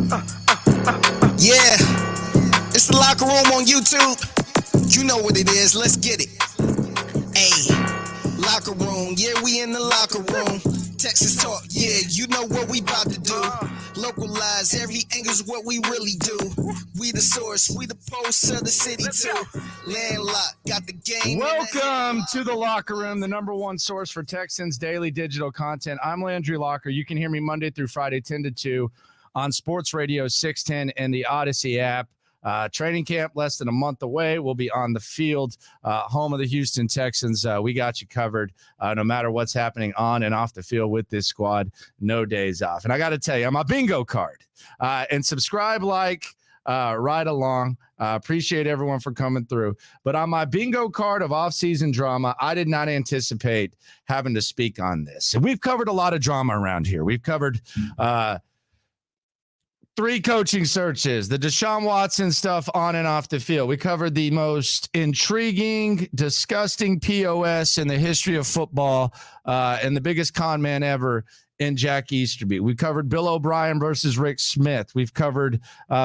Yeah, it's the locker room on YouTube. You know what it is. Let's get it. Ayy, locker room. Yeah, we in the locker room. Texas talk. Yeah, you know what we about to do. Localize every angle's what we really do. We the source. We the pulse of the city too. Landlocked. Got the game. Welcome to the Locker Room, the number one source for Texans daily digital content. I'm Landry Locker. You can hear me Monday through Friday, 10 to 2 on Sports Radio 610 and the Odyssey app. Training camp less than a month away. We'll be on the field, home of the Houston Texans. We got you covered no matter what's happening on and off the field with this squad. No days off. And I got to tell you, I'm a bingo card. And subscribe, right along. Appreciate everyone for coming through. But on my bingo card of off-season drama, I did not anticipate having to speak on this. And we've covered a lot of drama around here. We've covered 3 coaching searches, the Deshaun Watson stuff on and off the field. We covered the most intriguing, disgusting POS in the history of football and the biggest con man ever in Jack Easterby. We covered Bill O'Brien versus Rick Smith. We've covered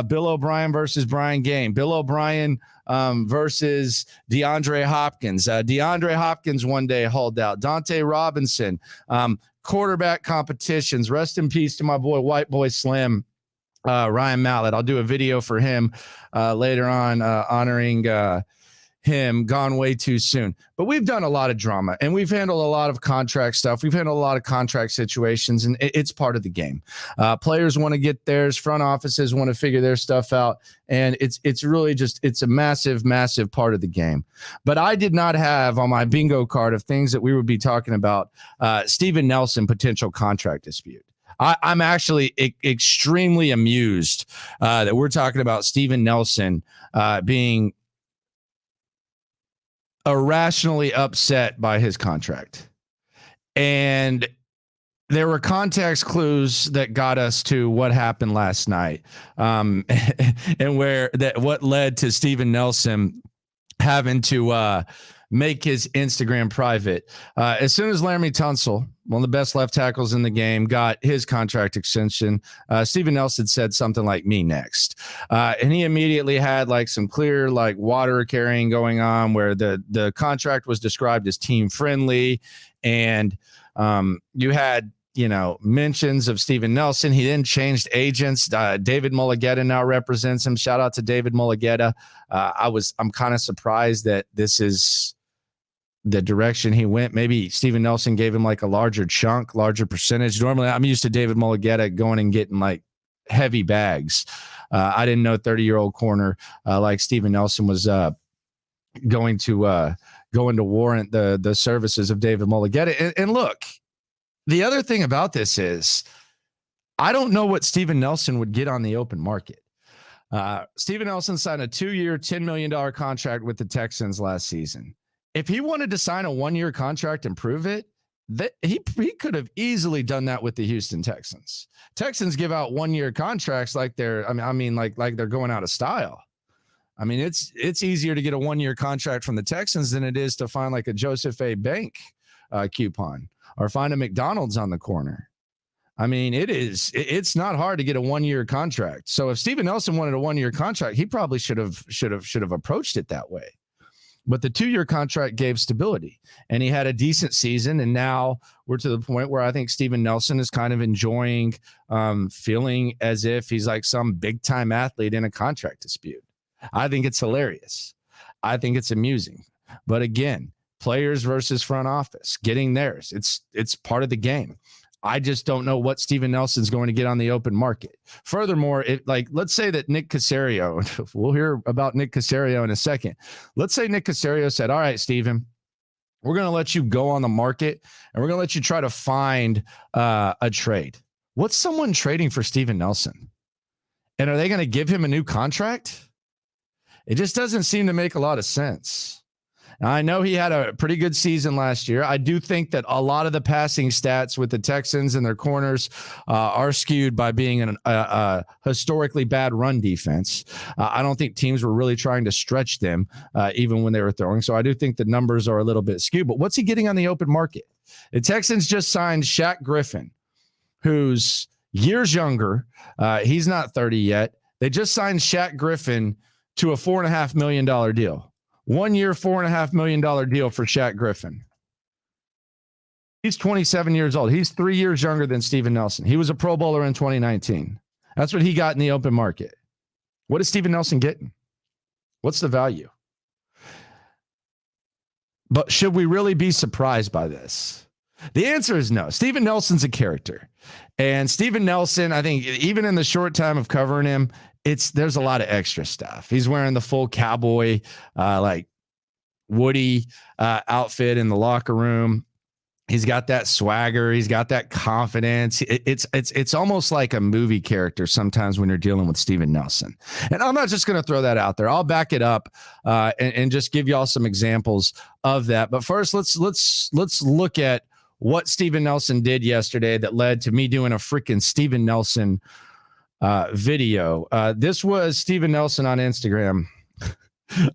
Bill O'Brien versus Brian Game. Bill O'Brien versus DeAndre Hopkins. DeAndre Hopkins one day hauled out. Dante Robinson. Quarterback competitions. Rest in peace to my boy, White Boy Slim. Ryan Mallett. I'll do a video for him later on honoring him, gone way too soon. But we've done a lot of drama, and we've handled a lot of contract stuff. We've handled a lot of contract situations, and it's part of the game. Players want to get theirs. Front offices want to figure their stuff out, and it's really just it's a massive, massive part of the game. But I did not have on my bingo card of things that we would be talking about Steven Nelson potential contract dispute. I'm actually extremely amused that we're talking about Steven Nelson being irrationally upset by his contract. And there were context clues that got us to what happened last night and what led to Steven Nelson having to make his Instagram private. As soon as Laramie Tunsil, one of the best left tackles in the game, got his contract extension, Steven Nelson said something like "me next." And he immediately had some clear water carrying going on where the contract was described as team friendly. And you had, mentions of Steven Nelson. He then changed agents. David Mulligetta now represents him. Shout out to David Mulligetta. I'm kind of surprised that this is the direction he went. Maybe Steven Nelson gave him a larger chunk, larger percentage. Normally I'm used to David Mulligetta going and getting heavy bags. I didn't know 30-year-old corner like Steven Nelson was going to warrant the services of David Mulligetta. And look, the other thing about this is I don't know what Steven Nelson would get on the open market. Steven Nelson signed a 2-year, $10 million contract with the Texans last season. If he wanted to sign a 1-year contract and prove it, that he could have easily done that with the Houston Texans. Texans give out 1-year contracts like they're they're going out of style. I mean, it's easier to get a 1-year contract from the Texans than it is to find a Joseph A. Bank coupon or find a McDonald's on the corner. I mean, it's not hard to get a 1-year contract. So if Steven Nelson wanted a 1-year contract, he probably should have approached it that way. But the 2-year contract gave stability, and he had a decent season. And now we're to the point where I think Steven Nelson is kind of enjoying feeling as if he's some big time athlete in a contract dispute. I think it's hilarious. I think it's amusing. But again, players versus front office, getting theirs. It's part of the game. I just don't know what Steven Nelson's going to get on the open market. Furthermore, let's say that Nick Caserio, we'll hear about Nick Caserio in a second. Let's say Nick Caserio said, all right, Steven, we're going to let you go on the market and we're going to let you try to find a trade. What's someone trading for Steven Nelson? And are they going to give him a new contract? It just doesn't seem to make a lot of sense. Now, I know he had a pretty good season last year. I do think that a lot of the passing stats with the Texans and their corners are skewed by being a historically bad run defense. I don't think teams were really trying to stretch them even when they were throwing. So I do think the numbers are a little bit skewed. But what's he getting on the open market? The Texans just signed Shaq Griffin, who's years younger. He's not 30 yet. They just signed Shaq Griffin to a $4.5 million deal. 1 year, $4.5 million deal for Shaq Griffin. He's 27 years old. He's 3 years younger than Steven Nelson. He was a Pro Bowler in 2019. That's what he got in the open market. What is Steven Nelson getting? What's the value? But should we really be surprised by this? The answer is no. Steven Nelson's a character. And Steven Nelson, I think even in the short time of covering him, there's a lot of extra stuff. He's wearing the full cowboy, like Woody outfit in the locker room. He's got that swagger. He's got that confidence. It's almost like a movie character sometimes when you're dealing with Steven Nelson. And I'm not just going to throw that out there. I'll back it up and just give y'all some examples of that. But first, let's look at what Steven Nelson did yesterday that led to me doing a freaking Steven Nelson video. This was Steven Nelson on Instagram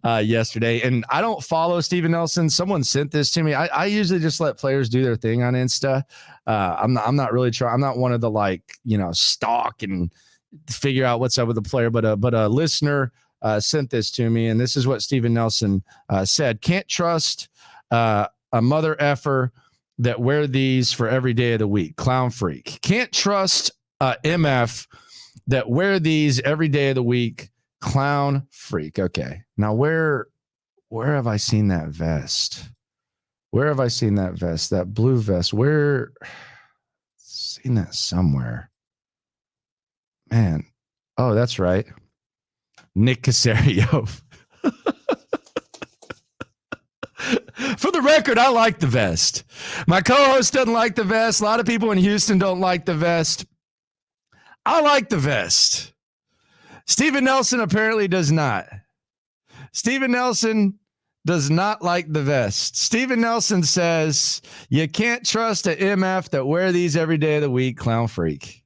yesterday, and I don't follow Steven Nelson. Someone sent this to me. I usually just let players do their thing on Insta. I'm not really trying. I'm not one of the stalk and figure out what's up with the player. But a listener sent this to me, and this is what Steven Nelson said: "Can't trust a mother effer that wear these for every day of the week. Clown freak. Can't trust MF that wear these every day of the week. Clown freak." Okay. Now where have I seen that vest? Where have I seen that vest? That blue vest. Where seen that somewhere? Man. Oh, that's right. Nick Caserio. For the record, I like the vest. My co-host doesn't like the vest. A lot of people in Houston don't like the vest. I like the vest. Steven Nelson apparently does not. Steven Nelson does not like the vest. Steven Nelson says, you can't trust an MF that wear these every day of the week, clown freak.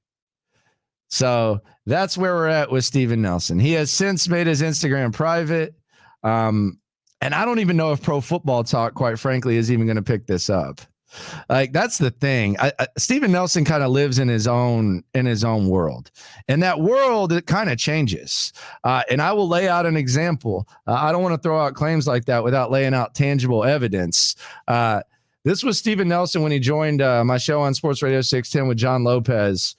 So that's where we're at with Steven Nelson. He has since made his Instagram private. And I don't even know if Pro Football Talk, quite frankly, is even going to pick this up. Like, that's the thing. Steven Nelson kind of lives in his own world, and that world, it kind of changes. And I will lay out an example. I don't want to throw out claims like that without laying out tangible evidence. This was Steven Nelson when he joined my show on Sports Radio 610 with John Lopez.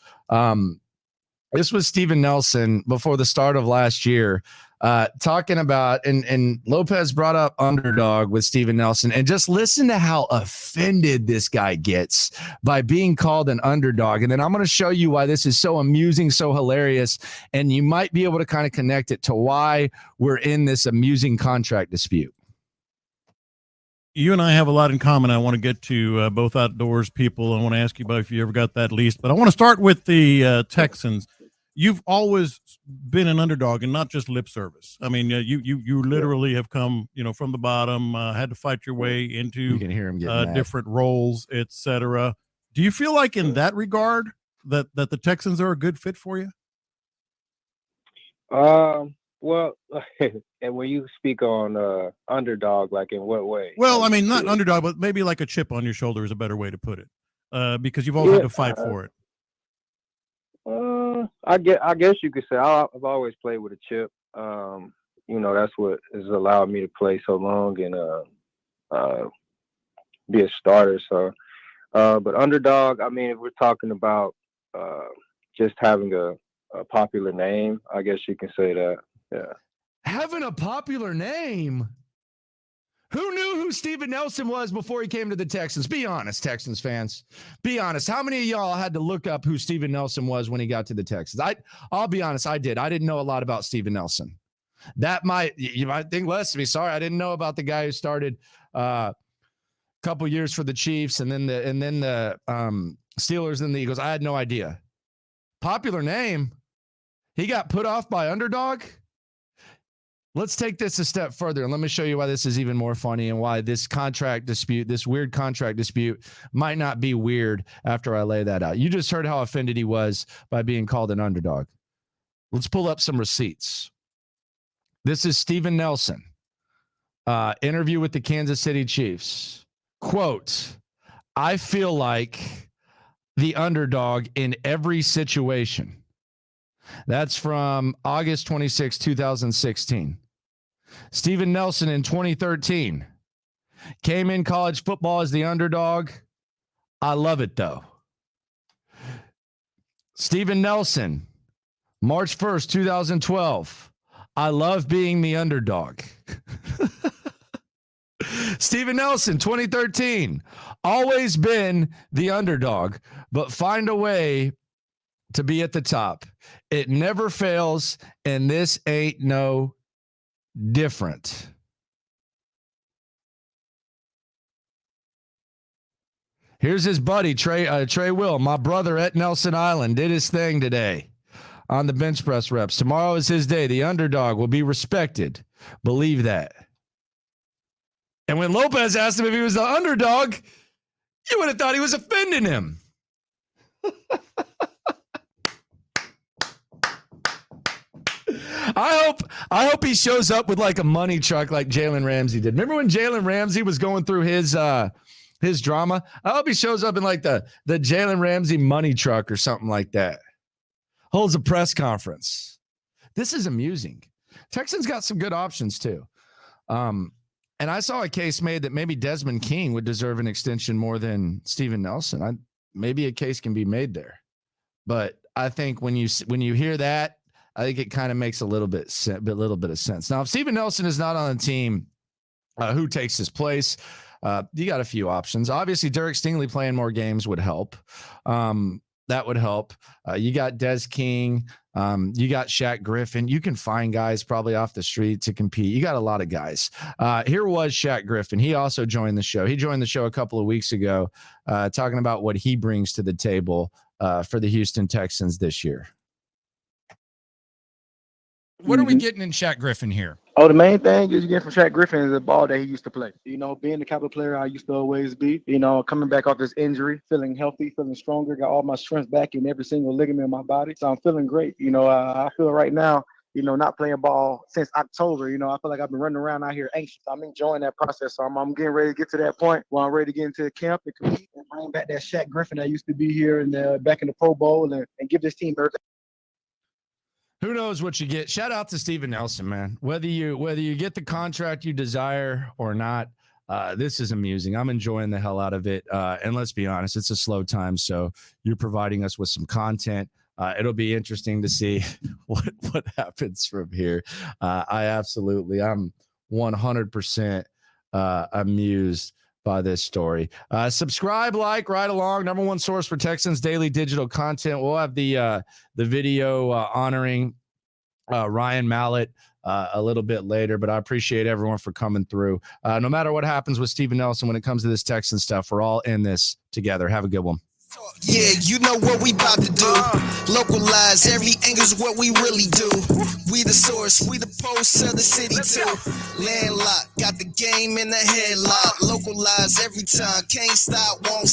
This was Steven Nelson before the start of last year. Talking about, and Lopez brought up underdog with Steven Nelson, and just listen to how offended this guy gets by being called an underdog. And then I'm going to show you why this is so amusing, so hilarious, and you might be able to kind of connect it to why we're in this amusing contract dispute. You and I have a lot in common. I want to get to both outdoors people. I want to ask you about if you ever got that leased, but I want to start with the Texans. You've always been an underdog and not just lip service. I mean, you literally have come, from the bottom, had to fight your way into You can hear him getting different roles, etc. Do you feel like in that regard that the Texans are a good fit for you? Well, and when you speak on underdog, like in what way? Well, I mean, not underdog, but maybe like a chip on your shoulder is a better way to put it, because you've always had to fight for it. I guess you could say I've always played with a chip. That's what has allowed me to play so long and be a starter. So, but underdog, I mean, if we're talking about just having a popular name, I guess you can say that. Yeah. Having a popular name. Who knew who Steven Nelson was before he came to the Texans? Be honest, Texans fans. Be honest. How many of y'all had to look up who Steven Nelson was when he got to the Texans? I'll be honest, I did. I didn't know a lot about Steven Nelson. You might think less of me. Sorry, I didn't know about the guy who started a couple years for the Chiefs and then the Steelers and the Eagles. I had no idea. Popular name. He got put off by underdog. Let's take this a step further, and let me show you why this is even more funny and why this weird contract dispute might not be weird after I lay that out. You just heard how offended he was by being called an underdog. Let's pull up some receipts. This is Steven Nelson, interview with the Kansas City Chiefs. Quote, "I feel like the underdog in every situation. That's from August 26, 2016. Steven Nelson in 2013 came in college football as the underdog. I love it, though. Steven Nelson, March 1st, 2012. I love being the underdog. Steven Nelson, 2013. Always been the underdog, but find a way to be at the top. It never fails, and this ain't no different. Here's his buddy, Trey Will, my brother at Nelson Island, did his thing today on the bench press reps. Tomorrow is his day. The underdog will be respected. Believe that. And when Lopez asked him if he was the underdog, you would have thought he was offending him. I hope he shows up with like a money truck like Jalen Ramsey did. Remember when Jalen Ramsey was going through his drama? I hope he shows up in like the Jalen Ramsey money truck or something like that. Holds a press conference. This is amusing. Texans got some good options too. And I saw a case made that maybe Desmond King would deserve an extension more than Steven Nelson. Maybe a case can be made there. But I think when you hear that, I think it kind of makes a little bit of sense. Now, if Steven Nelson is not on the team, who takes his place? You got a few options. Obviously, Derek Stingley playing more games would help. That would help. You got Des King. You got Shaq Griffin. You can find guys probably off the street to compete. You got a lot of guys. Here was Shaq Griffin. He also joined the show. He joined the show a couple of weeks ago, talking about what he brings to the table for the Houston Texans this year. What are we getting in Shaq Griffin here? Oh, the main thing is you get from Shaq Griffin is the ball that he used to play. You know, being the type of player I used to always be. You know, coming back off this injury, feeling healthy, feeling stronger, got all my strength back in every single ligament in my body. So I'm feeling great. You know, I feel right now, you know, not playing ball since October. You know, I feel like I've been running around out here anxious. I'm enjoying that process. So I'm getting ready to get to that point where I'm ready to get into camp and compete and bring back that Shaq Griffin that used to be here and back in the Pro Bowl and give this team everything. Who knows what you get? Shout out to Steven Nelson, man. Whether you get the contract you desire or not, this is amusing. I'm enjoying the hell out of it. And let's be honest, it's a slow time, so you're providing us with some content. It'll be interesting to see what happens from here. I'm 100% amused by this story. Subscribe, like, ride along. Number one source for Texans daily digital content. We'll have the video honoring Ryan Mallett a little bit later, but I appreciate everyone for coming through. No matter what happens with Steven Nelson when it comes to this Texan stuff, we're all in this together. Have a good one. Yeah, you know what we about to do. Localize every angle's what we really do. We the source, we the pulse of the city too. Landlocked, got the game in the headlock. Localize every time, can't stop, won't